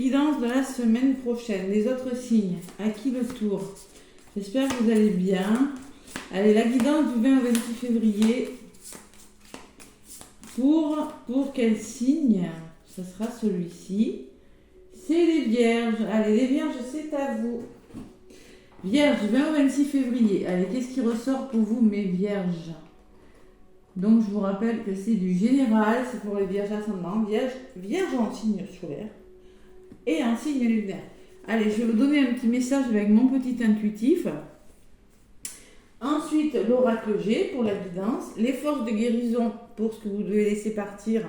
guidances de la semaine prochaine. Les autres signes, à qui le tour? J'espère que vous allez bien. Allez, la guidance du 20 au 26 février. Pour quel signe? Ce sera celui-ci. C'est les vierges. Allez, les vierges, c'est à vous. Vierge, 20 au 26 février. Allez, qu'est-ce qui ressort pour vous, mes vierges? Donc, je vous rappelle que c'est du général. C'est pour les vierges ascendants. Vierge en signe solaire et en signe lunaire. Allez, je vais vous donner un petit message avec mon petit intuitif. Ensuite, l'oracle G pour la guidance. Les forces de guérison pour ce que vous devez laisser partir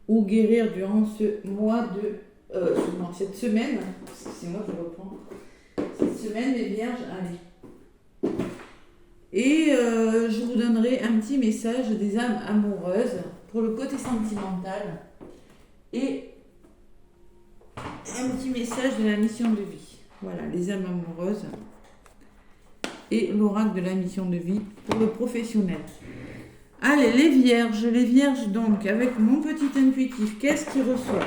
ou guérir durant ce mois cette semaine. C'est moi qui reprends. Cette semaine, les vierges, allez. Et je vous donnerai un petit message des âmes amoureuses pour le côté sentimental. Et un petit message de la mission de vie. Voilà, les âmes amoureuses. Et l'oracle de la mission de vie pour le professionnel. Allez, les vierges donc, avec mon petit intuitif, qu'est-ce qui ressort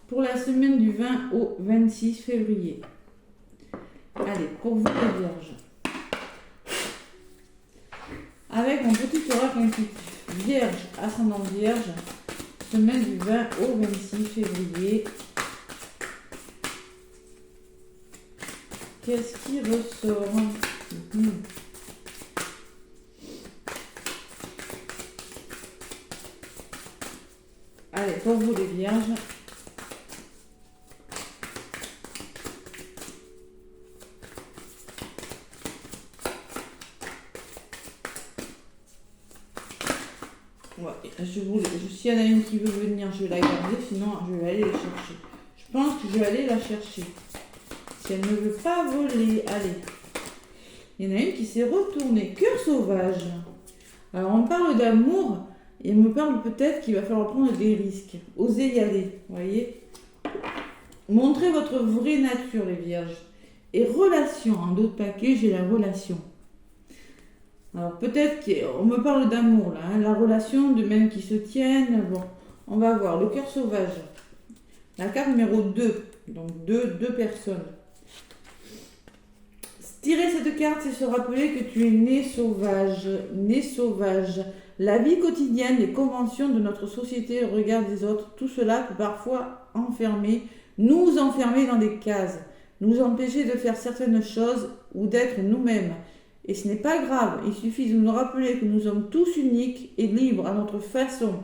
pour la semaine du 20 au 26 février? Allez, pour vous les vierges. Avec mon petit oracle intuitif, vierge, ascendant vierge, semaine du 20 au 26 février. Qu'est-ce qui ressort? Allez, pour vous les vierges. Ouais, s'il y en a une qui veut venir, je vais la garder, sinon je vais aller la chercher. Je pense que je vais aller la chercher. Si elle ne veut pas voler, allez. Il y en a une qui s'est retournée. Cœur sauvage. Alors, on parle d'amour et on me parle peut-être qu'il va falloir prendre des risques. Osez y aller, voyez. Montrez votre vraie nature, les vierges. Et relation, en d'autres paquets, j'ai la relation. Alors, peut-être qu'on me parle d'amour, là. Hein, la relation de même qui se tiennent. Bon, on va voir. Le cœur sauvage. La carte numéro 2. Donc, deux personnes. Tirer cette carte, c'est se rappeler que tu es né sauvage. La vie quotidienne, les conventions de notre société, le regard des autres, tout cela peut parfois nous enfermer dans des cases, nous empêcher de faire certaines choses ou d'être nous-mêmes. Et ce n'est pas grave, il suffit de nous rappeler que nous sommes tous uniques et libres à notre façon.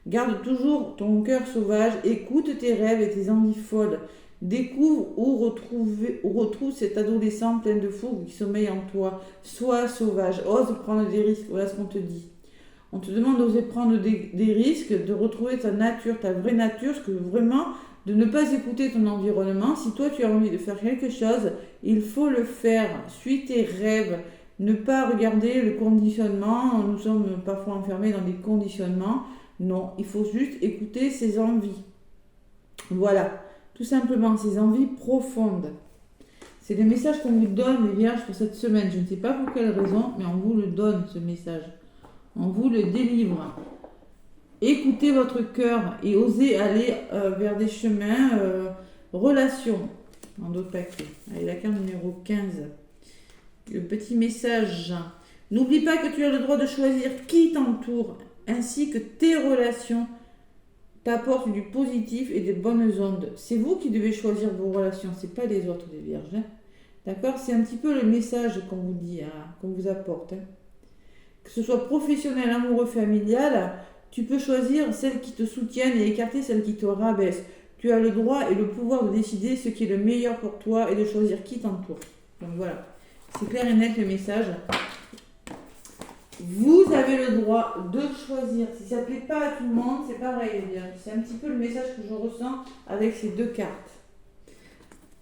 Garde toujours ton cœur sauvage, écoute tes rêves et tes envies folles. Découvre ou retrouve cet adolescent plein de fougue qui sommeille en toi. Sois sauvage, ose prendre des risques. Voilà ce qu'on te dit. On te demande d'oser prendre des risques, de retrouver ta nature, ta vraie nature, ce que vraiment, de ne pas écouter ton environnement. Si toi tu as envie de faire quelque chose, il faut le faire. Suis tes rêves. Ne pas regarder le conditionnement. Nous sommes parfois enfermés dans des conditionnements. Non, il faut juste écouter ses envies. Voilà. Tout simplement, ces envies profondes. C'est le message qu'on vous donne, les vierges, pour cette semaine. Je ne sais pas pour quelle raison, mais on vous le donne, ce message. On vous le délivre. Écoutez votre cœur et osez aller vers des chemins, relations, en d'autres paquets. Allez, la carte numéro 15. Le petit message. N'oublie pas que tu as le droit de choisir qui t'entoure, ainsi que tes relations t'apporte du positif et des bonnes ondes. C'est vous qui devez choisir vos relations, c'est pas les autres, les vierges. Hein. D'accord? C'est un petit peu le message qu'on vous dit, hein, qu'on vous apporte. Hein. Que ce soit professionnel, amoureux, familial, tu peux choisir celles qui te soutiennent et écarter celles qui te rabaissent. Tu as le droit et le pouvoir de décider ce qui est le meilleur pour toi et de choisir qui t'entoure. Donc voilà, c'est clair et net le message. Vous avez le droit de choisir. Si ça ne plaît pas à tout le monde, c'est pareil. C'est un petit peu le message que je ressens avec ces deux cartes.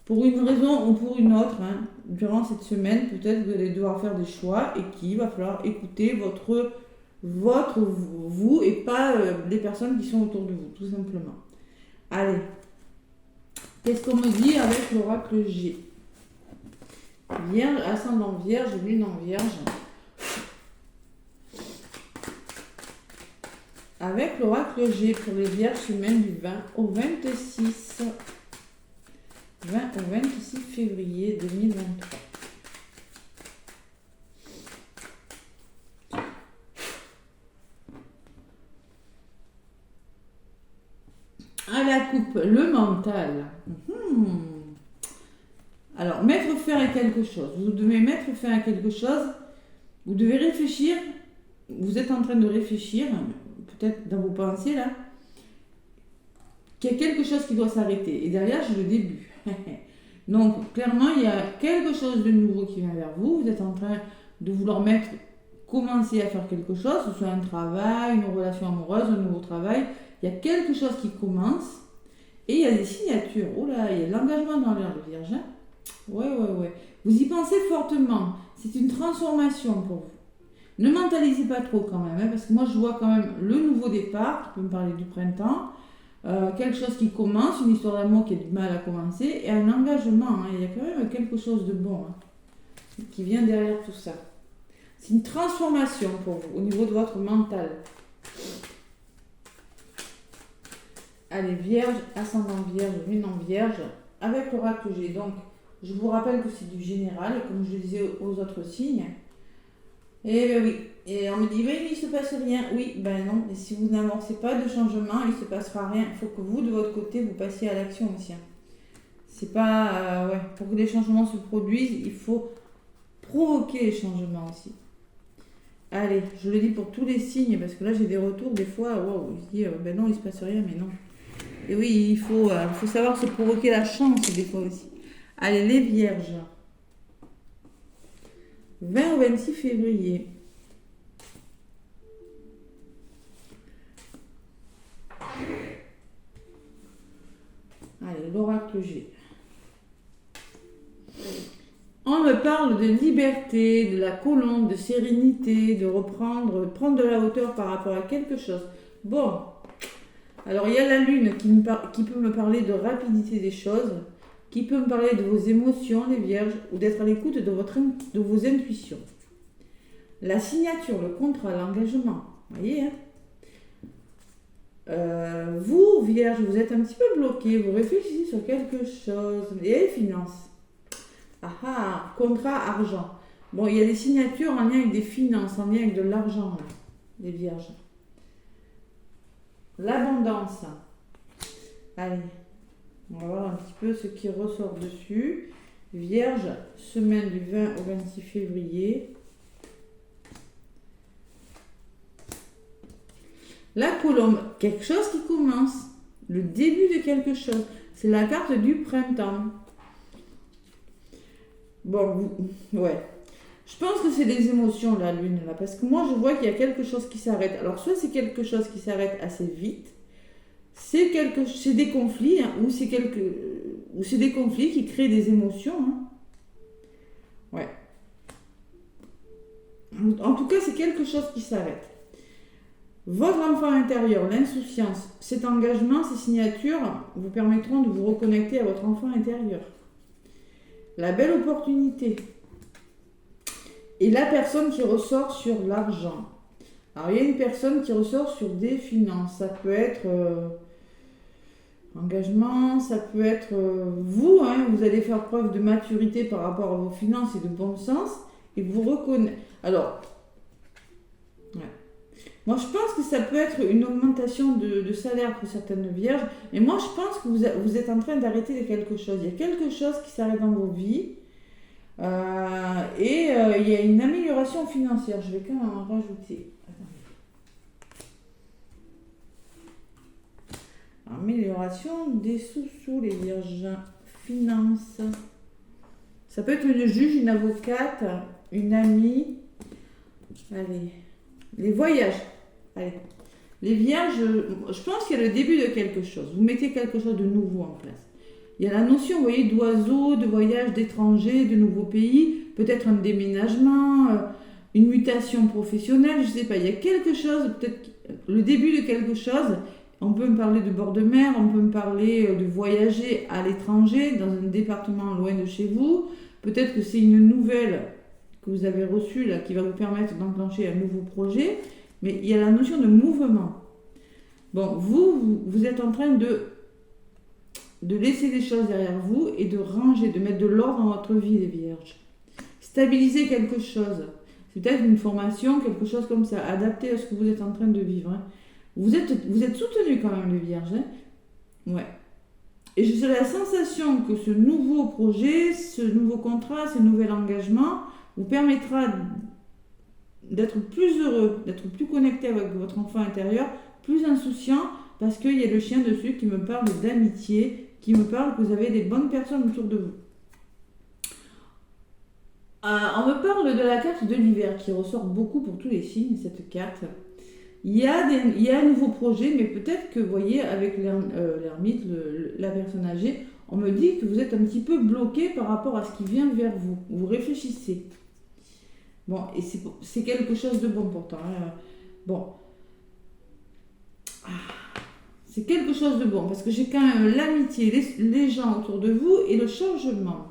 Pour une raison ou pour une autre, hein, durant cette semaine, peut-être que vous allez devoir faire des choix et qu'il va falloir écouter votre vous et pas les personnes qui sont autour de vous, tout simplement. Allez, qu'est-ce qu'on me dit avec l'oracle G? Vierge, ascendant vierge, lune en vierge. Avec l'oracle G pour les vierges, semaine du 20 au 26. 20 au 26 février 2023. À la coupe, le mental. Alors, mettre fin à quelque chose. Vous devez mettre fin à quelque chose. Vous devez réfléchir. Vous êtes en train de réfléchir, peut-être dans vos pensées là, qu'il y a quelque chose qui doit s'arrêter. Et derrière, j'ai le début. Donc, clairement, il y a quelque chose de nouveau qui vient vers vous. Vous êtes en train de vouloir commencer à faire quelque chose, que ce soit un travail, une relation amoureuse, un nouveau travail. Il y a quelque chose qui commence et il y a des signatures. Oh là, il y a de l'engagement dans l'air, le Vierge. Ouais. Vous y pensez fortement. C'est une transformation pour vous. Ne mentalisez pas trop quand même, parce que moi je vois quand même le nouveau départ, qui peut me parler du printemps, quelque chose qui commence, une histoire d'amour qui a du mal à commencer, et un engagement. Il y a quand même quelque chose de bon qui vient derrière tout ça. C'est une transformation pour vous, au niveau de votre mental. Allez, Vierge, ascendant Vierge, lune en Vierge, avec l'oracle que j'ai. Donc, je vous rappelle que c'est du général, comme je le disais aux autres signes. Et ben oui, et on me dit, oui, il ne se passe rien. Oui, ben non, et si vous n'amorcez pas de changement, il ne se passera rien. Il faut que vous, de votre côté, vous passiez à l'action aussi. C'est pas... pour que les changements se produisent, il faut provoquer les changements aussi. Allez, je le dis pour tous les signes, parce que là, j'ai des retours, des fois, wow, je dis, ben non, il ne se passe rien, mais non. Et oui, il faut savoir se provoquer la chance, des fois aussi. Allez, les Vierges. 20 au 26 février. Allez, l'oracle G. On me parle de liberté, de la colombe, de sérénité, de prendre de la hauteur par rapport à quelque chose. Bon, alors il y a la lune qui peut me parler de rapidité des choses, qui peut me parler de vos émotions, les Vierges, ou d'être à l'écoute de vos intuitions. La signature, le contrat, l'engagement, vous voyez, vous, Vierge, vous êtes un petit peu bloqué, vous réfléchissez sur quelque chose, et les finances. Contrat, argent. Bon, il y a des signatures en lien avec des finances, en lien avec de l'argent, les Vierges. L'abondance. Allez, on va voir un petit peu ce qui ressort dessus. Vierge, semaine du 20 au 26 février. La colombe, quelque chose qui commence. Le début de quelque chose. C'est la carte du printemps. Bon, ouais. Je pense que c'est des émotions, la lune, là. Parce que moi, je vois qu'il y a quelque chose qui s'arrête. Alors, soit c'est quelque chose qui s'arrête assez vite. C'est des conflits, ou c'est des conflits qui créent des émotions. Ouais. En tout cas, c'est quelque chose qui s'arrête. Votre enfant intérieur, l'insouciance, cet engagement, ces signatures vous permettront de vous reconnecter à votre enfant intérieur. La belle opportunité. Et la personne qui ressort sur l'argent. Alors, il y a une personne qui ressort sur des finances. Ça peut être engagement, ça peut être vous. Vous allez faire preuve de maturité par rapport à vos finances et de bon sens. Et vous reconnaissez. Alors, moi, je pense que ça peut être une augmentation de salaire pour certaines vierges. Et moi, je pense que vous êtes en train d'arrêter de quelque chose. Il y a quelque chose qui s'arrête dans vos vies. Il y a une amélioration financière. Je vais quand même en rajouter. Amélioration des sous-sous, les vierges. Finances. Ça peut être une juge, une avocate, une amie. Allez. Les voyages. Allez. Les vierges, je pense qu'il y a le début de quelque chose. Vous mettez quelque chose de nouveau en place. Il y a la notion, vous voyez, d'oiseaux, de voyage, d'étrangers, de nouveaux pays, peut-être un déménagement, une mutation professionnelle, je ne sais pas. Il y a quelque chose, peut-être le début de quelque chose. On peut me parler de bord de mer, on peut me parler de voyager à l'étranger, dans un département loin de chez vous. Peut-être que c'est une nouvelle que vous avez reçue là, qui va vous permettre d'enclencher un nouveau projet. Mais il y a la notion de mouvement. Bon, vous êtes en train de de laisser les choses derrière vous et de ranger, de mettre de l'ordre dans votre vie, les vierges. Stabiliser quelque chose. C'est peut-être une formation, quelque chose comme ça, adapté à ce que vous êtes en train de vivre. Hein. Vous êtes soutenu quand même, les vierges. Hein. Ouais. Et j'ai la sensation que ce nouveau projet, ce nouveau contrat, ce nouvel engagement vous permettra d'être plus heureux, d'être plus connecté avec votre enfant intérieur, plus insouciant, parce qu'il y a le chien dessus qui me parle d'amitié, qui me parle que vous avez des bonnes personnes autour de vous. On me parle de la carte de l'hiver qui ressort beaucoup pour tous les signes, cette carte. Il y a un nouveau projet, mais peut-être que, vous voyez, avec l'ermite, la personne âgée, on me dit que vous êtes un petit peu bloqué par rapport à ce qui vient vers vous. Vous réfléchissez. Bon, et c'est quelque chose de bon pourtant. Hein. Bon. C'est quelque chose de bon, parce que j'ai quand même l'amitié, les gens autour de vous et le changement.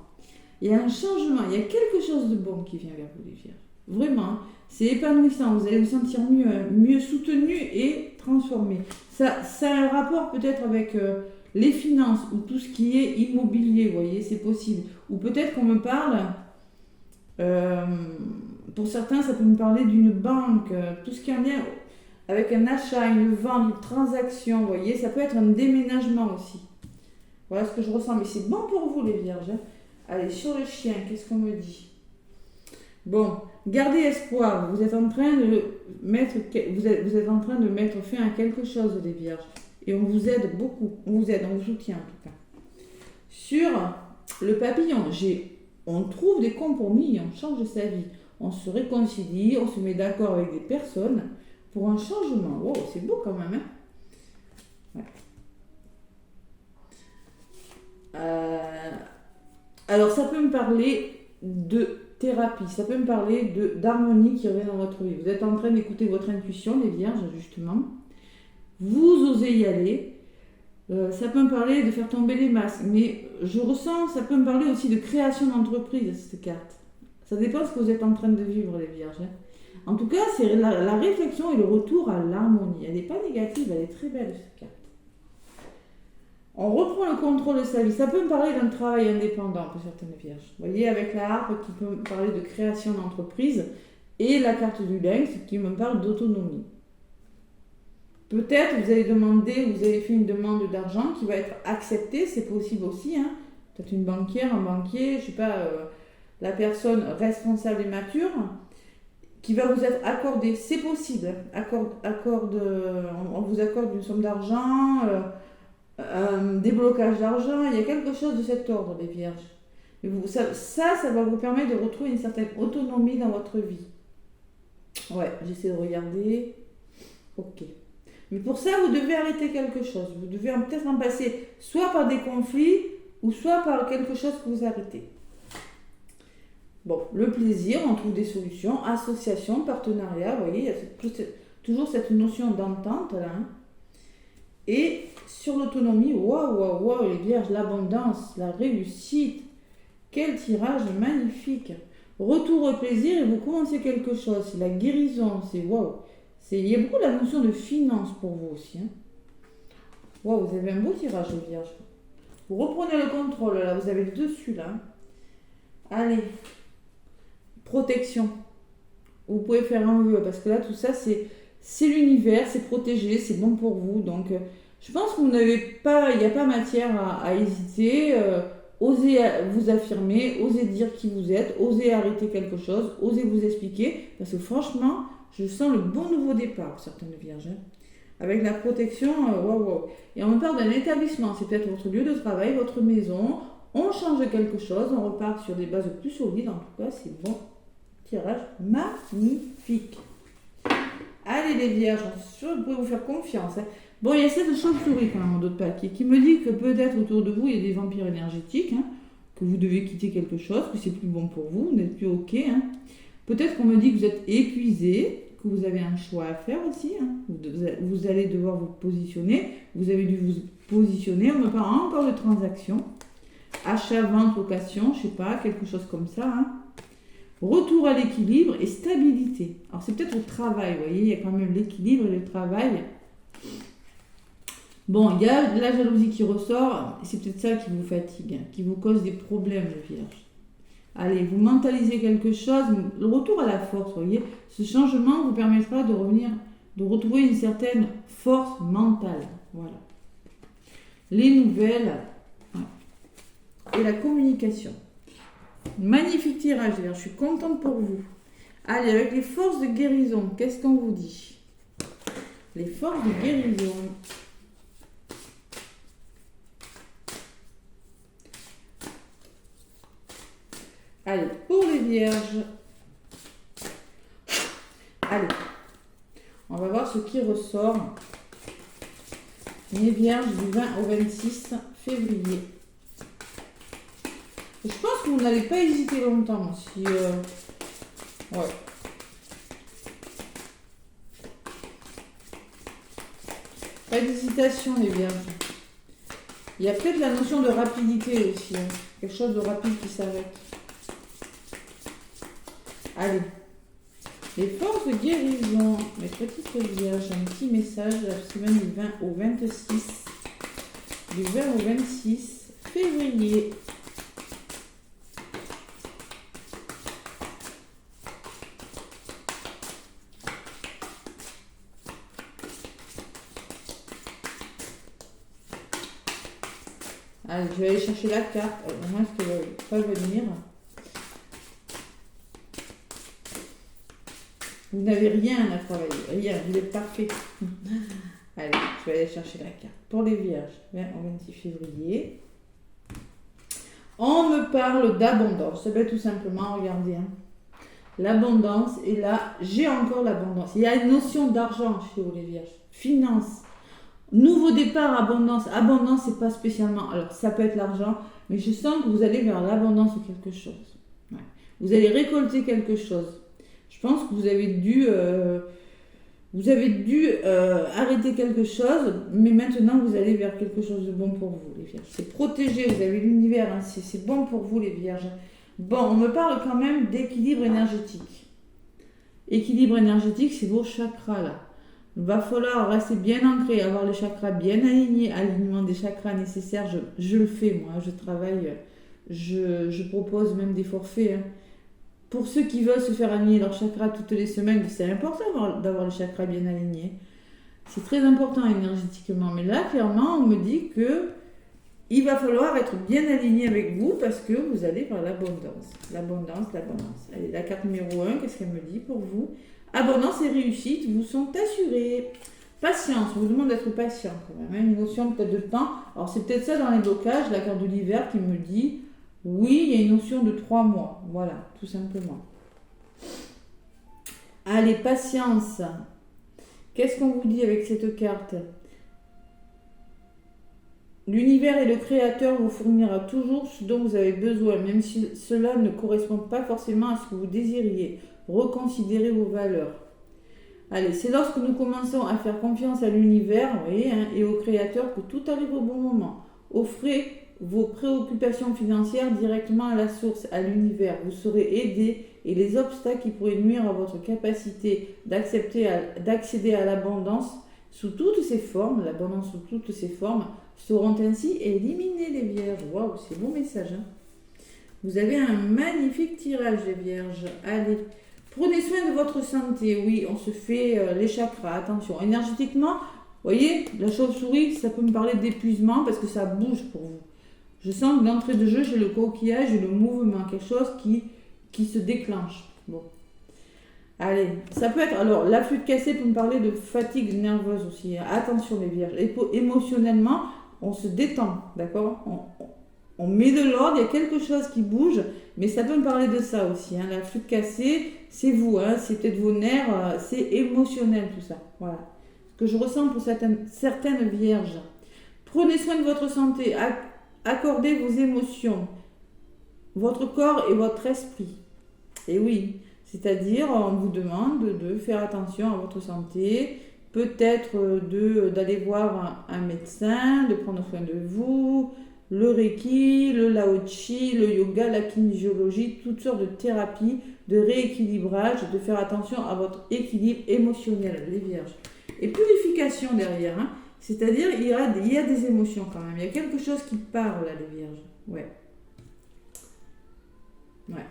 Il y a un changement, il y a quelque chose de bon qui vient vers vous, les vierges. Vraiment, c'est épanouissant, vous allez vous sentir mieux soutenu et transformé. Ça a un rapport peut-être avec les finances ou tout ce qui est immobilier, vous voyez, c'est possible. Ou peut-être qu'on me parle, pour certains, ça peut me parler d'une banque, tout ce qui est en lien avec un achat, une vente, une transaction, vous voyez, ça peut être un déménagement aussi. Voilà ce que je ressens, mais c'est bon pour vous, les vierges. Hein. Allez, sur le chien, qu'est-ce qu'on me dit? Bon, gardez espoir. Vous êtes en train de mettre fin à quelque chose, les vierges. Et on vous aide beaucoup. On vous soutient en tout cas. Sur le papillon, on trouve des compromis, on change sa vie. On se réconcilie, on se met d'accord avec des personnes pour un changement. Wow, c'est beau quand même, hein? Ouais. Alors, ça peut me parler de thérapie, ça peut me parler d'harmonie qui revient dans votre vie. Vous êtes en train d'écouter votre intuition, les vierges, justement. Vous osez y aller. Ça peut me parler de faire tomber les masques, mais je ressens, ça peut me parler aussi de création d'entreprise, cette carte. Ça dépend de ce que vous êtes en train de vivre, les vierges. Hein. En tout cas, c'est la réflexion et le retour à l'harmonie. Elle n'est pas négative, elle est très belle, cette carte. On reprend le contrôle de sa vie. Ça peut me parler d'un travail indépendant pour certaines vierges. Vous voyez, avec la harpe qui peut me parler de création d'entreprise et la carte du lynx qui me parle d'autonomie. Peut-être vous avez fait une demande d'argent qui va être acceptée, c'est possible aussi. Hein. Peut-être une banquière, un banquier, je ne sais pas, la personne responsable et mature qui va vous être accordée. C'est possible. On vous accorde une somme d'argent. Déblocage d'argent, il y a quelque chose de cet ordre, les vierges. Et ça va vous permettre de retrouver une certaine autonomie dans votre vie. Ouais, j'essaie de regarder. Ok. Mais pour ça, vous devez arrêter quelque chose. Vous devez peut-être en passer soit par des conflits ou soit par quelque chose que vous arrêtez. Bon, le plaisir, on trouve des solutions. Association, partenariat, vous voyez, il y a toujours cette notion d'entente là. Hein. Et sur l'autonomie, waouh, les vierges, l'abondance, la réussite. Quel tirage magnifique. Retour au plaisir et vous commencez quelque chose. C'est la guérison, c'est waouh. Il y a beaucoup la notion de finance pour vous aussi. Hein. Waouh, vous avez un beau tirage, les vierges. Vous reprenez le contrôle, là, vous avez le dessus, là. Allez. Protection. Vous pouvez faire un vœu, parce que là, tout ça, c'est l'univers, c'est protégé, c'est bon pour vous. Donc, je pense que il n'y a pas matière à hésiter. Osez vous affirmer, osez dire qui vous êtes, osez arrêter quelque chose, osez vous expliquer. Parce que franchement, je sens le bon nouveau départ pour certaines vierges. Hein. Avec la protection, waouh. Et on me parle d'un établissement, c'est peut-être votre lieu de travail, votre maison. On change quelque chose, on repart sur des bases plus solides. En tout cas, c'est bon. Tirage magnifique. Allez les vierges, je suis sûre que vous pouvez vous faire confiance. Hein. Bon, il y a cette chauve-souris quand même en d'autres papiers qui me dit que peut-être autour de vous, il y a des vampires énergétiques, hein, que vous devez quitter quelque chose, que c'est plus bon pour vous, vous n'êtes plus OK. Hein. Peut-être qu'on me dit que vous êtes épuisé, que vous avez un choix à faire aussi. Hein. Vous allez devoir vous positionner. Vous avez dû vous positionner. On me parle encore de transactions. Achat, vente, location, je ne sais pas, quelque chose comme ça. Hein. Retour à l'équilibre et stabilité. Alors c'est peut-être au travail, vous voyez, il y a quand même l'équilibre et le travail. Bon, il y a de la jalousie qui ressort, et c'est peut-être ça qui vous fatigue, hein, qui vous cause des problèmes, les vierges. Allez, vous mentalisez quelque chose, le retour à la force, vous voyez, ce changement vous permettra de revenir, de retrouver une certaine force mentale. Voilà. Les nouvelles et la communication. Magnifique tirage, je suis contente pour vous. Allez, avec les forces de guérison, qu'est-ce qu'on vous dit? Les forces de guérison. Allez, pour les vierges. Allez, on va voir ce qui ressort. Les vierges du 20 au 26 février. Et je pense que vous n'allez pas hésiter longtemps. Si, ouais. Pas d'hésitation, les vierges. Il y a peut-être la notion de rapidité aussi. Hein. Quelque chose de rapide qui s'arrête. Allez. Les forces de guérison. Mes petites vierges, un petit message la semaine du 20 au 26. Du 20 au 26 février. Allez, je vais aller chercher la carte. Au moins, ce qu'elle va pas venir. Vous n'avez rien à travailler. Rien, vous êtes parfait. Allez, je vais aller chercher la carte. Pour les vierges, 20 au 26 février. On me parle d'abondance. C'est bien tout simplement, regardez. Hein. L'abondance, et là, j'ai encore l'abondance. Il y a une notion d'argent chez vous, les vierges. Finance. Nouveau départ, abondance. Abondance, c'est pas spécialement. Alors, ça peut être l'argent, mais je sens que vous allez vers l'abondance ou quelque chose. Ouais. Vous allez récolter quelque chose. Je pense que vous avez dû arrêter quelque chose, mais maintenant vous allez vers quelque chose de bon pour vous, les vierges. C'est protégé, vous avez l'univers, hein, c'est bon pour vous, les vierges. Bon, on me parle quand même d'équilibre énergétique. Équilibre énergétique, c'est vos chakras là. Il va falloir rester bien ancré, avoir les chakras bien alignés, alignement des chakras nécessaires. Je le fais, moi, je travaille, je propose même des forfaits. Hein. Pour ceux qui veulent se faire aligner leurs chakras toutes les semaines, c'est important d'avoir les chakras bien alignés. C'est très important énergétiquement. Mais là, clairement, on me dit que il va falloir être bien aligné avec vous parce que vous allez vers l'abondance. L'abondance, l'abondance. Allez, la carte numéro 1, qu'est-ce qu'elle me dit pour vous? Abondance et réussite vous sont assurés. Patience, on vous demande d'être patient quand même. Hein, une notion peut-être de temps. Alors c'est peut-être ça dans les blocages, la carte de l'hiver qui me dit oui, il y a une notion de 3 mois. Voilà, tout simplement. Allez, patience. Qu'est-ce qu'on vous dit avec cette carte? L'univers et le créateur vous fournira toujours ce dont vous avez besoin, même si cela ne correspond pas forcément à ce que vous désiriez. Reconsidérez vos valeurs. Allez, c'est lorsque nous commençons à faire confiance à l'univers, vous voyez, hein, et au créateur que tout arrive au bon moment. Offrez vos préoccupations financières directement à la source, à l'univers. Vous serez aidé et les obstacles qui pourraient nuire à votre capacité d'accéder à l'abondance sous toutes ses formes, l'abondance sous toutes ses formes, seront ainsi éliminés, les vierges. Waouh, c'est bon message. Hein. Vous avez un magnifique tirage, les vierges. Allez, prenez soin de votre santé. Oui, on se fait les chakras. Attention, énergétiquement, vous voyez, la chauve-souris, ça peut me parler d'épuisement parce que ça bouge pour vous. Je sens que d'entrée de jeu, j'ai le coquillage et le mouvement, quelque chose qui se déclenche. Bon. Allez, ça peut être... Alors, la flûte cassée peut me parler de fatigue nerveuse aussi. Attention les vierges. Émotionnellement, on se détend, d'accord? On met de l'ordre, il y a quelque chose qui bouge, mais ça peut me parler de ça aussi. Hein. La flûte cassée, c'est vous, hein, c'est peut-être vos nerfs, c'est émotionnel tout ça. Voilà. Ce que je ressens pour certaines vierges. Prenez soin de votre santé, accordez vos émotions, votre corps et votre esprit. Et oui, c'est-à-dire on vous demande de faire attention à votre santé, peut-être d'aller voir un médecin, de prendre soin de vous, le Reiki, le Lao Chi, le yoga, la kinésiologie, toutes sortes de thérapies, de rééquilibrage, de faire attention à votre équilibre émotionnel, les vierges. Et purification derrière, hein. C'est-à-dire, il y a des émotions quand même. Il y a quelque chose qui parle, là, les vierges. Ouais. Ouais.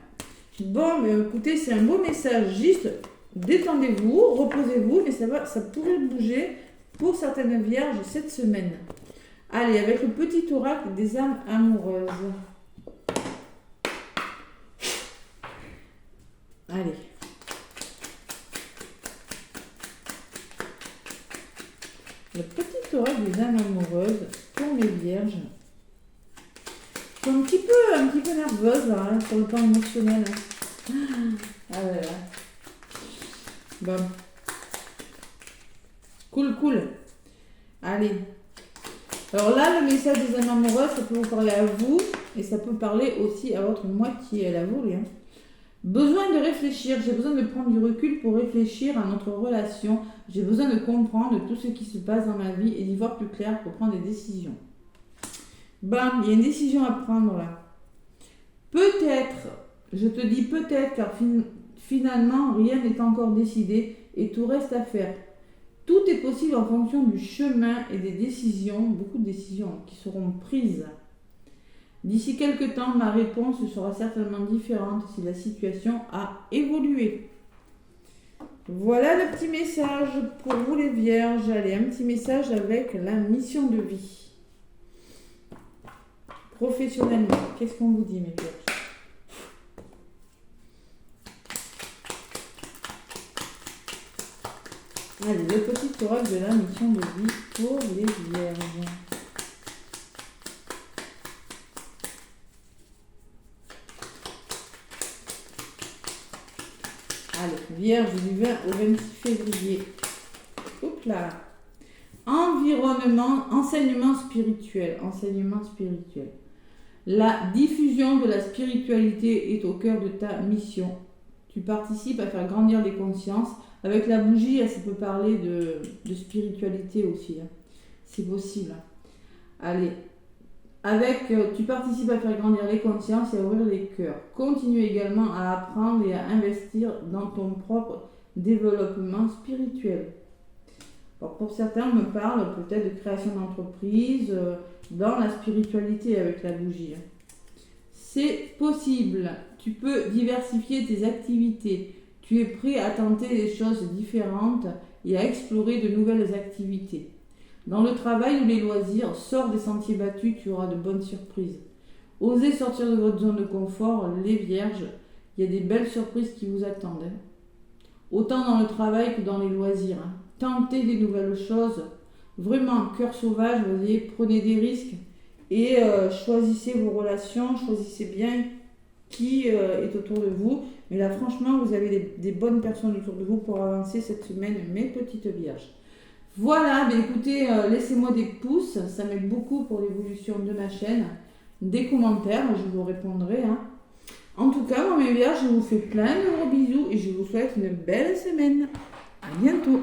Bon, mais écoutez, c'est un beau message. Juste, détendez-vous, reposez-vous, mais ça pourrait bouger pour certaines vierges cette semaine. Allez, avec le petit oracle des âmes amoureuses. Allez. Le petit oracle des âmes amoureuses pour mes vierges. Je suis un petit peu nerveuse là, hein, sur le plan émotionnel. Ah là là. Bon. Cool. Allez. Alors là, le message des âmes amoureuses, ça peut vous parler à vous et ça peut parler aussi à votre moitié, à la vous. Hein. Besoin de réfléchir. J'ai besoin de prendre du recul pour réfléchir à notre relation. J'ai besoin de comprendre tout ce qui se passe dans ma vie et d'y voir plus clair pour prendre des décisions. Bam, il y a une décision à prendre là. Peut-être, je te dis peut-être, car finalement, rien n'est encore décidé et tout reste à faire. Tout est possible en fonction du chemin et des décisions, beaucoup de décisions qui seront prises. D'ici quelques temps, ma réponse sera certainement différente si la situation a évolué. Voilà le petit message pour vous les vierges. Allez, un petit message avec la mission de vie. Professionnellement, qu'est-ce qu'on vous dit mes vierges? Allez, le petit oracle de la mission de vie pour les vierges. Allez, vierge du 20 au 26 février. Oups là. Environnement, enseignement spirituel. La diffusion de la spiritualité est au cœur de ta mission. Tu participes à faire grandir les consciences. Avec la bougie, ça peut parler de spiritualité aussi. Hein. C'est possible. Allez. Tu participes à faire grandir les consciences et à ouvrir les cœurs. Continue également à apprendre et à investir dans ton propre développement spirituel. Alors pour certains, on me parle peut-être de création d'entreprise dans la spiritualité avec la bougie. C'est possible. Tu peux diversifier tes activités. Tu es prêt à tenter des choses différentes et à explorer de nouvelles activités. Dans le travail ou les loisirs, sors des sentiers battus, tu auras de bonnes surprises. Osez sortir de votre zone de confort, les vierges. Il y a des belles surprises qui vous attendent. Hein. Autant dans le travail que dans les loisirs. Hein. Tentez des nouvelles choses. Vraiment, cœur sauvage, vous voyez, prenez des risques et choisissez vos relations, choisissez bien qui est autour de vous. Mais là, franchement, vous avez des bonnes personnes autour de vous pour avancer cette semaine, mes petites vierges. Voilà, mais écoutez, laissez-moi des pouces, ça m'aide beaucoup pour l'évolution de ma chaîne. Des commentaires, je vous répondrai. Hein. En tout cas, moi mes vierges, je vous fais plein de gros bisous et je vous souhaite une belle semaine. À bientôt.